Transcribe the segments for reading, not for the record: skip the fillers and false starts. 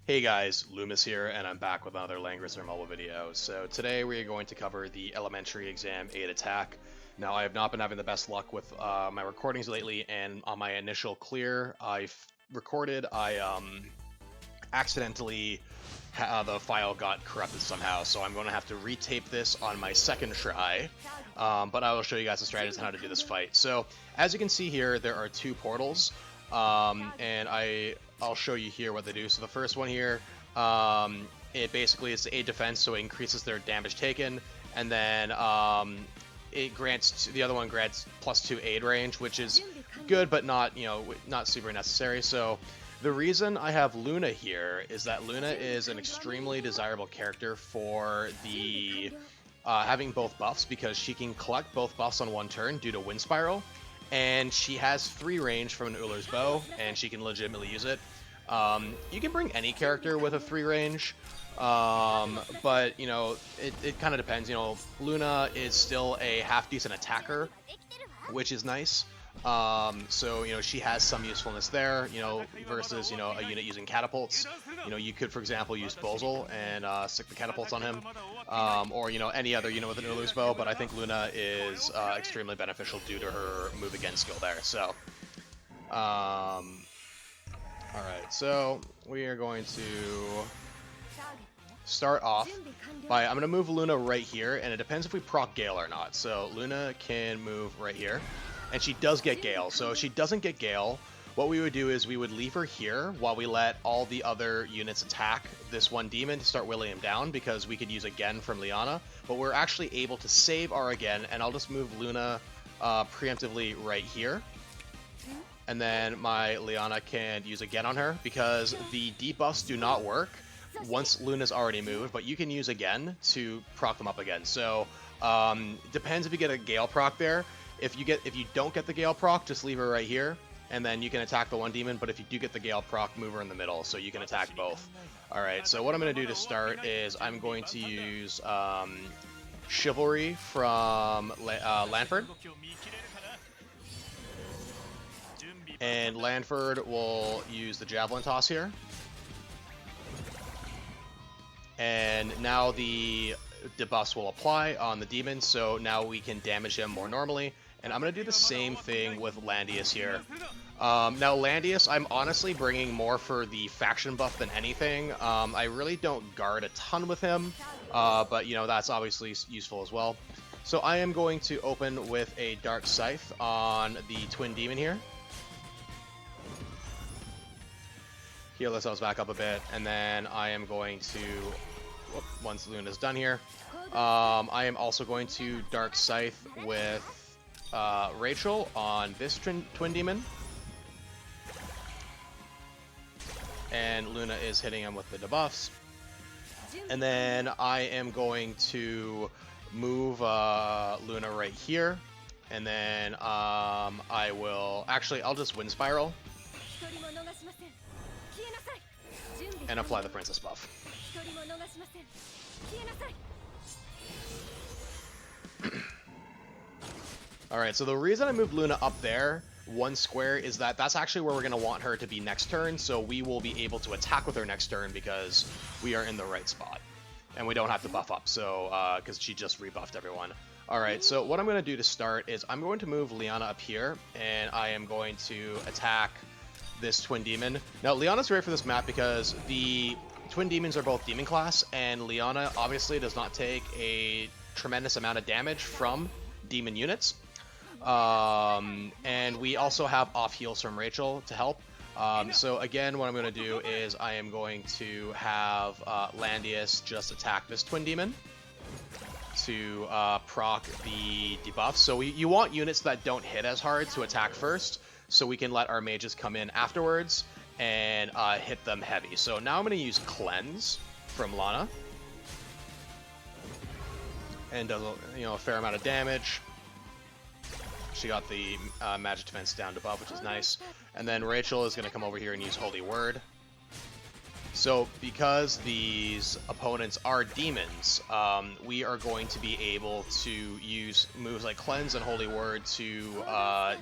Hey guys, Loomis here, and I'm back with another Langrisser mobile video. So today we are going to cover the Elementary Exam 8 attack. Now I have not been having the best luck with my recordings lately, and on my initial clear I accidentally the file got corrupted somehow, so I'm going to have to retape this on my second try, but I will show you guys the strategies on how to do this fight. So as you can see here, there are two portals, and I'll show you here what they do. So the first one here, it basically is 8 defense, so it increases their damage taken, and then it grants the other one grants +2 aid range, which is good, but not not super necessary. So the reason I have Luna here is that Luna is an extremely desirable character for the having both buffs, because she can collect both buffs on one turn due to Wind Spiral, and she has free range from an Ullr's bow, and she can legitimately use it. You can bring any character with a free range, but it kind of depends. Luna is still a half decent attacker, which is nice. So she has some usefulness there, versus a unit using catapults. You could, for example, use Bozel and stick the catapults on him, or any other unit with an Ullr's bow. But I think Luna is extremely beneficial due to her move again skill there. So all right, so we are going to start off by, I'm going to move Luna right here, and it depends if we proc Gale or not. So Luna can move right here, and she does get Gale. So if she doesn't get Gale, what we would do is we would leave her here while we let all the other units attack this one demon to start whittling him down, because we could use again from Liana, but we're actually able to save our again, and I'll just move Luna preemptively right here. And then my Liana can use again on her, because the debuffs do not work once Luna's already moved, but you can use again to proc them up again. So depends if you get a Gale proc there. If you don't get the Gale proc, just leave her right here, and then you can attack the one demon. But if you do get the Gale proc, move her in the middle, so you can attack both. Alright, so what I'm going to do to start is I'm going to use Chivalry from Lanford. And Lanford will use the Javelin Toss here. And now the debuffs will apply on the demon, so now we can damage him more normally. And I'm going to do the same thing with Landius here. Now Landius, I'm honestly bringing more for the faction buff than anything. I really don't guard a ton with him, but that's obviously useful as well. So I am going to open with a Dark Scythe on the Twin Demon here. Heal ourselves back up a bit, and then I am going to, once Luna's done here, I am also going to Dark Scythe with Rachel on this Twin Demon. And Luna is hitting him with the debuffs. And then I am going to move Luna right here. And then I'll just Wind Spiral and apply the Princess buff. Alright, so the reason I moved Luna up there, one square, is that that's actually where we're going to want her to be next turn, so we will be able to attack with her next turn because we are in the right spot. And we don't have to buff up, so because she just rebuffed everyone. Alright, so what I'm going to do to start is I'm going to move Liana up here, and I am going to attack this Twin Demon. Now, Liana's great for this map because the Twin Demons are both Demon class, and Liana obviously does not take a tremendous amount of damage from Demon units. And we also have off heals from Rachel to help. So again, what I'm going to do is I am going to have Landius just attack this Twin Demon to proc the debuffs. So you want units that don't hit as hard to attack first, so we can let our mages come in afterwards and hit them heavy. So now I'm going to use Cleanse from Lana, and does a fair amount of damage. She got the magic defense down to buff, which is nice. And then Rachel is going to come over here and use Holy Word. So because these opponents are demons, we are going to be able to use moves like Cleanse and Holy Word to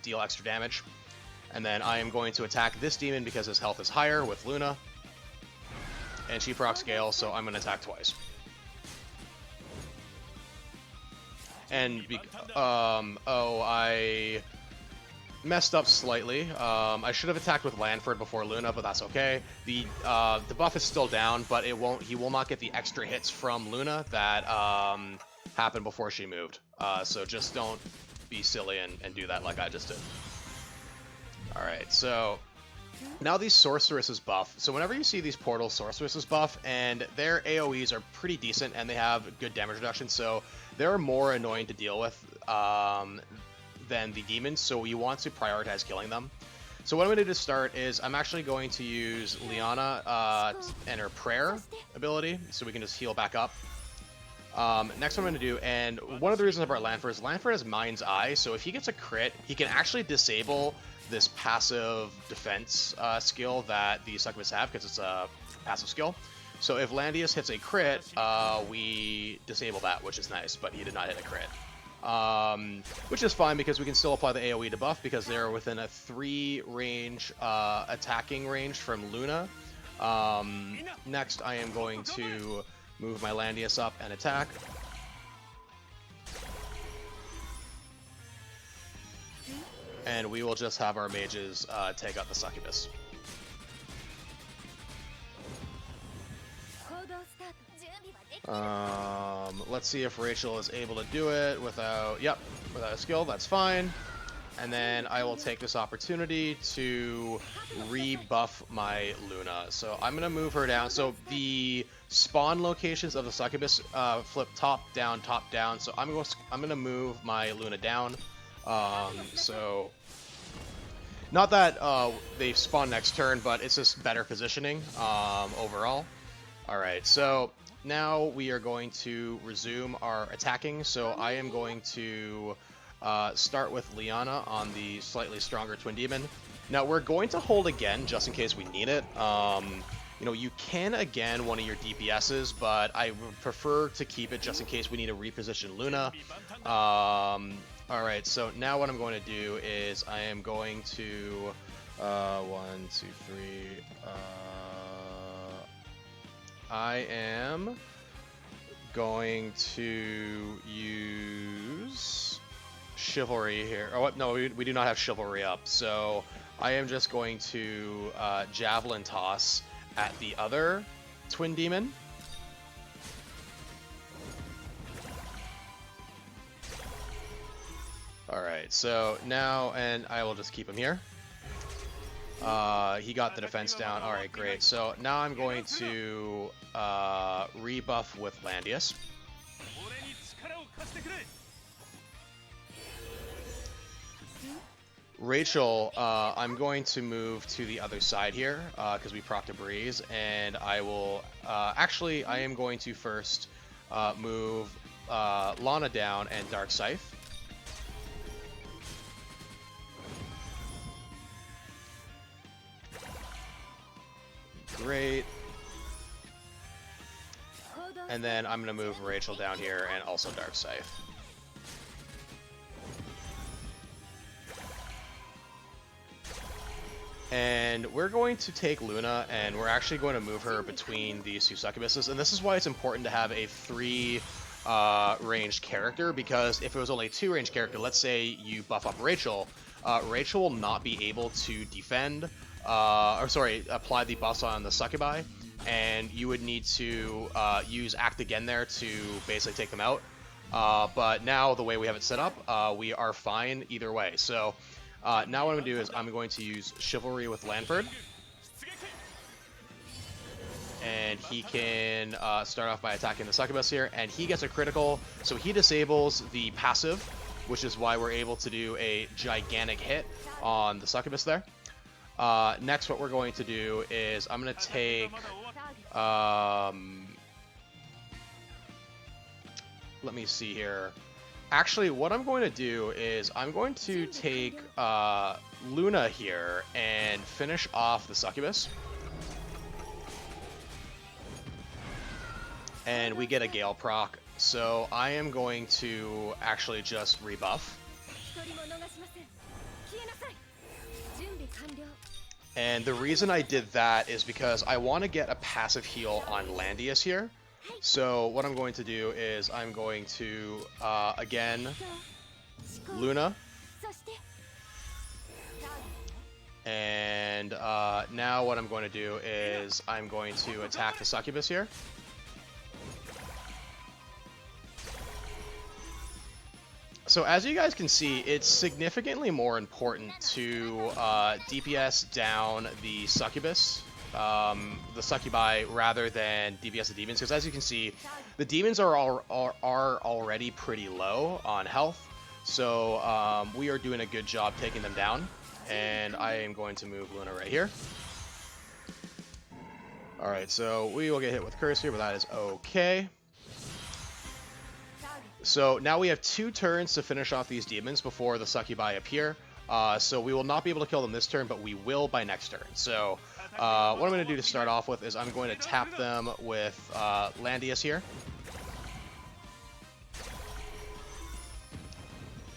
deal extra damage. And then I am going to attack this demon because his health is higher with Luna. and she procs Gale, so I'm going to attack twice. And, I messed up slightly. I should have attacked with Lanford before Luna, but that's okay. The buff is still down, but he will not get the extra hits from Luna that happened before she moved. So just don't be silly and do that like I just did. Alright, so now these sorceresses buff. So whenever you see these portal sorceresses buff, and their AoEs are pretty decent and they have good damage reduction, so they're more annoying to deal with than the demons, so you want to prioritize killing them. So what I'm going to do to start is I'm actually going to use Liana and her prayer ability, so we can just heal back up. Next what I'm going to do, and one of the reasons about Lanford is Lanford has Mind's Eye, so if he gets a crit, he can actually disable this passive defense skill that the succubus have, because it's a passive skill. So if Landius hits a crit, we disable that, which is nice, but he did not hit a crit. Which is fine because we can still apply the AoE debuff because they're within a 3 range attacking range from Luna. Next I am going to move my Landius up and attack. And we will just have our mages take out the succubus. Let's see if Rachel is able to do it without a skill. That's fine. And then I will take this opportunity to rebuff my Luna. So I'm going to move her down. So the spawn locations of the succubus flip top down. So I'm going to move my Luna down. So not that they spawn next turn, but it's just better positioning overall. Alright, so now we are going to resume our attacking. So I am going to start with Liana on the slightly stronger Twin Demon. Now we're going to hold again just in case we need it. You know, you can again one of your DPSs, but I would prefer to keep it just in case we need to reposition Luna. Alright, so now what I'm going to do is I am going to 1, 2, 3 I am going to use Chivalry here. Oh, no, we do not have Chivalry up. So I am just going to Javelin Toss at the other Twin Demon. Alright, so now, and I will just keep him here. He got the defense down. Alright, great. So now I'm going to rebuff with Landius. Rachel, I'm going to move to the other side here because we procced a breeze, and I will actually I am going to first move Lana down and Dark Scythe. Great. And then I'm going to move Rachel down here and also Dark Scythe. And we're going to take Luna and we're actually going to move her between these two succubuses. And this is why it's important to have a 3 ranged character, because if it was only a 2 ranged character, let's say you buff up Rachel, Rachel will not be able to defend apply the buffs on the succubi, and you would need to use Act Again there to basically take them out. But now the way we have it set up, we are fine either way. So now what I'm going to do is I'm going to use Chivalry with Lanford. And he can start off by attacking the succubus here, and he gets a critical, so he disables the passive, which is why we're able to do a gigantic hit on the succubus there. Next, what we're going to do is I'm going to take, let me see here. Actually, what I'm going to do is I'm going to take Luna here and finish off the succubus. And we get a Gale proc, so I am going to actually just rebuff. And the reason I did that is because I want to get a passive heal on Landius here. So what I'm going to do is I'm going to, again, Luna. And now what I'm going to do is I'm going to attack the succubus here. So as you guys can see, it's significantly more important to DPS down the succubus, the succubi, rather than DPS the demons, because as you can see, the demons are already pretty low on health. So we are doing a good job taking them down, and I am going to move Luna right here. All right, so we will get hit with curse here, but that is okay. So now we have 2 turns to finish off these demons before the succubi appear. So we will not be able to kill them this turn, but we will by next turn. So what I'm going to do to start off with is I'm going to tap them with Landius here.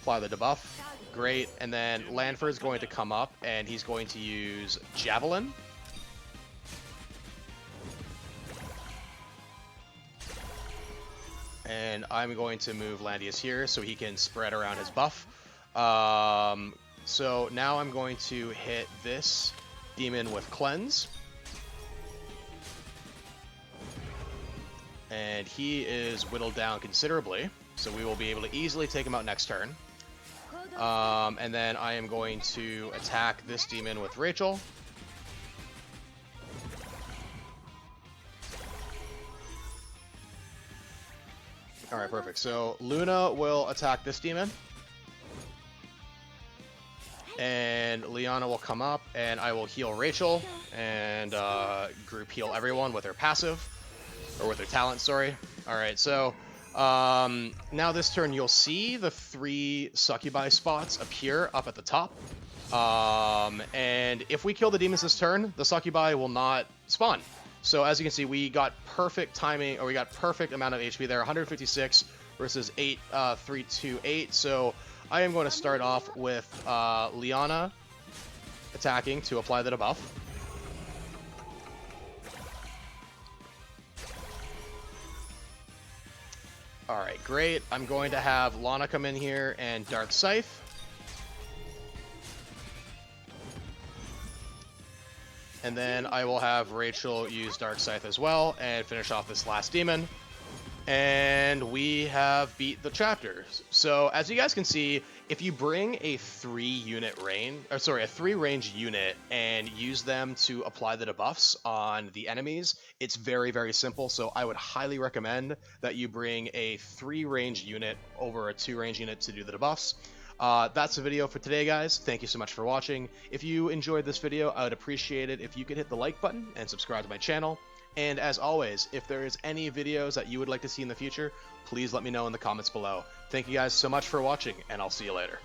Apply the debuff. Great. And then Lanford is going to come up, and he's going to use Javelin. And I'm going to move Landius here so he can spread around his buff. So now I'm going to hit this demon with Cleanse. And he is whittled down considerably, so we will be able to easily take him out next turn. And then I am going to attack this demon with Rachel. Alright, perfect. So Luna will attack this demon. And Liana will come up, and I will heal Rachel, and group heal everyone with her passive, or with her talent, sorry. Alright, so now this turn you'll see the 3 succubi spots appear up at the top. And if we kill the demons this turn, the succubi will not spawn. So as you can see, we got perfect timing, or we got perfect amount of HP there, 156 versus 328. So I am going to start off with Liana attacking to apply the debuff. Alright, great. I'm going to have Lana come in here and Dark Scythe. And then I will have Rachel use Dark Scythe as well and finish off this last demon. And we have beat the chapter. So as you guys can see, if you bring a 3 range unit and use them to apply the debuffs on the enemies, it's very, very simple. So I would highly recommend that you bring a 3 range unit over a 2 range unit to do the debuffs. That's the video for today, guys. Thank you so much for watching. If you enjoyed this video, I would appreciate it if you could hit the like button and subscribe to my channel. And as always, if there is any videos that you would like to see in the future, please let me know in the comments below. Thank you guys so much for watching, and I'll see you later.